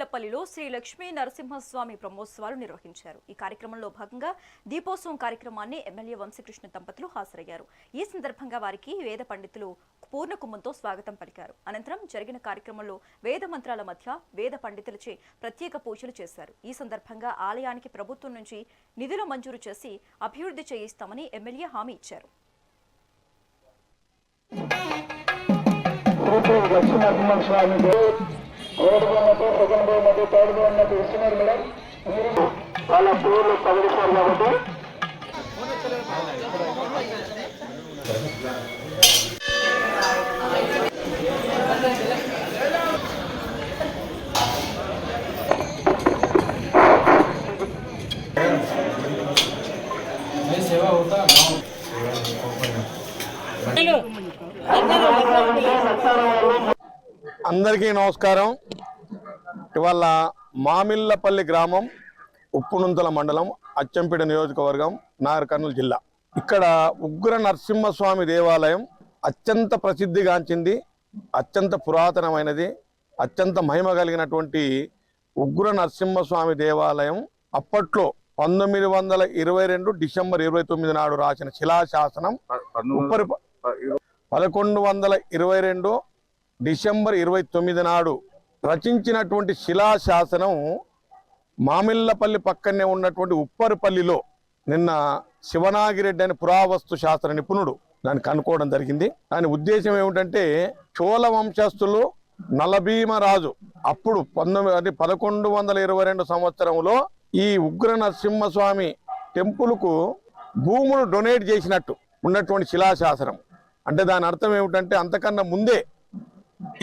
మామిళ్లపల్లిలో శ్రీ లక్ష్మీ నరసింహస్వామి బ్రహ్మోత్సవాలు నిర్వహించారు. ఈ కార్యక్రమంలో భాగంగా దీపోత్సవం కార్యక్రమాన్ని ఎమ్మెల్యే వంశీకృష్ణ దంపతులు హాజరయ్యారు. ఈ సందర్భంగా వారికి వేద పండితులు పూర్ణకుంభంతో స్వాగతం పలికారు. అనంతరం జరిగిన కార్యక్రమంలో వేద మంత్రాల మధ్య వేద పండితులచే ప్రత్యేక పూజలు చేశారు. ఈ సందర్భంగా ఆలయానికి ప్రభుత్వం నుంచి నిధులు మంజూరు చేసి అభివృద్ధి చేయిస్తామని ఎమ్మెల్యే హామీ ఇచ్చారు. వాళ్ళ పేర్లు తగిలిస్తారు కాబట్టి सेवा होता అందరికీ నమస్కారం. ఇవాళ మామిళ్లపల్లి గ్రామం, ఉప్పునుంతల మండలం, అచ్చంపేట నియోజకవర్గం, నాగర్ కర్నూలు జిల్లా. ఇక్కడ ఉగ్ర నరసింహస్వామి దేవాలయం అత్యంత ప్రసిద్ధిగాంచింది, అత్యంత పురాతనమైనది, అత్యంత మహిమ కలిగినటువంటి ఉగ్ర నరసింహస్వామి దేవాలయం అప్పట్లో 1922 డిసెంబర్ 29 నాడు రాసిన శిలాశాసనం, 1122 డిసెంబర్ 29 నాడు రచించినటువంటి శిలాశాసనం మామిళ్లపల్లి పక్కనే ఉన్నటువంటి ఉప్పరిపల్లిలో నిన్న శివనాగిరెడ్డి అని పురావస్తు శాస్త్ర నిపుణుడు దాన్ని కనుక్కోవడం జరిగింది. దాని ఉద్దేశం ఏమిటంటే, చోళ వంశస్థులు నలభీమరాజు అప్పుడు 1122 సంవత్సరంలో ఈ ఉగ్ర నరసింహస్వామి టెంపుల్కు భూములు డొనేట్ చేసినట్టు ఉన్నటువంటి శిలాశాసనం. అంటే దాని అర్థం ఏమిటంటే, అంతకన్నా ముందే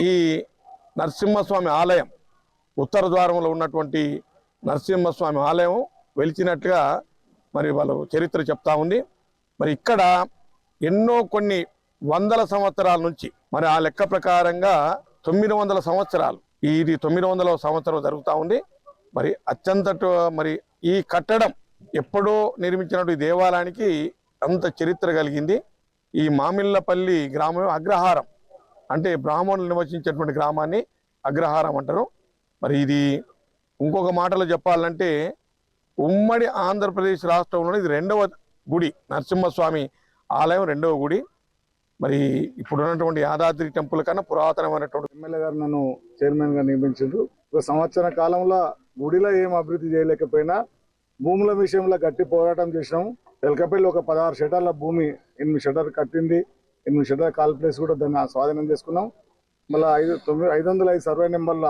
ఈ నరసింహస్వామి ఆలయం, ఉత్తర ద్వారంలో ఉన్నటువంటి నరసింహస్వామి ఆలయం వెలిచినట్టుగా మరి వాళ్ళు చరిత్ర చెప్తా ఉంది. మరి ఇక్కడ ఎన్నో కొన్ని వందల సంవత్సరాల నుంచి, మరి ఆ లెక్క ప్రకారంగా 900 సంవత్సరాలు, ఇది 900వ సంవత్సరం జరుగుతూ ఉంది. మరి అత్యంత మరి ఈ కట్టడం ఎప్పుడో నిర్మించినట్టు ఈ దేవాలయానికి అంత చరిత్ర కలిగింది. ఈ మామిళ్లపల్లి గ్రామం అగ్రహారం, అంటే బ్రాహ్మణులు నివసించేటువంటి గ్రామాన్ని అగ్రహారం అంటారు. మరి ఇది ఇంకొక మాటలో చెప్పాలంటే, ఉమ్మడి ఆంధ్రప్రదేశ్ రాష్ట్రంలో ఇది 2వ గుడి, నరసింహస్వామి ఆలయం 2వ గుడి. మరి ఇప్పుడు ఉన్నటువంటి యాదాద్రి టెంపుల్ కన్నా పురాతనమైనటువంటి ఎమ్మెల్యే గారు నన్ను చైర్మన్గా నియమించారు. ఒక సంవత్సర కాలంలో గుడిలో ఏం అభివృద్ధి చేయలేకపోయినా భూముల విషయంలో గట్టి పోరాటం చేసినాం. ఎలకపల్లి ఒక 16 షెటర్ల భూమి, 8 షెటర్ కట్టింది, 8 షెటర్ కాల్ ప్లేస్ కూడా దాన్ని స్వాధీనం చేసుకున్నాం. మళ్ళీ 505 సర్వే నెంబర్ల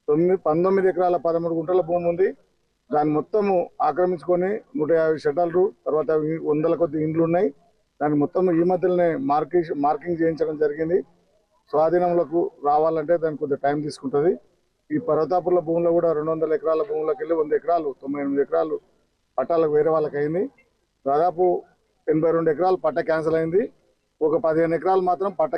19 ఎకరాల 13 గుంటల భూమి ఉంది. దాన్ని మొత్తము ఆక్రమించుకొని 150 షెటర్లు, తర్వాత 100 కొద్ది ఇండ్లు ఉన్నాయి. దాన్ని మొత్తం ఈ మధ్యలోనే మార్కింగ్ చేయించడం జరిగింది. స్వాధీనంలోకి రావాలంటే దానికి కొద్దిగా టైం తీసుకుంటుంది. ఈ పర్వతాపుల భూమిలో కూడా 200 ఎకరాల భూములకు వెళ్ళి 100 ఎకరాలు 98 ఎకరాలు పట్టాలకు వేరే వాళ్ళకి అయింది. దాదాపు 82 ఎకరాలు పట్ట క్యాన్సిల్ అయింది. ఒక 15 ఎకరాలు మాత్రం పట్ట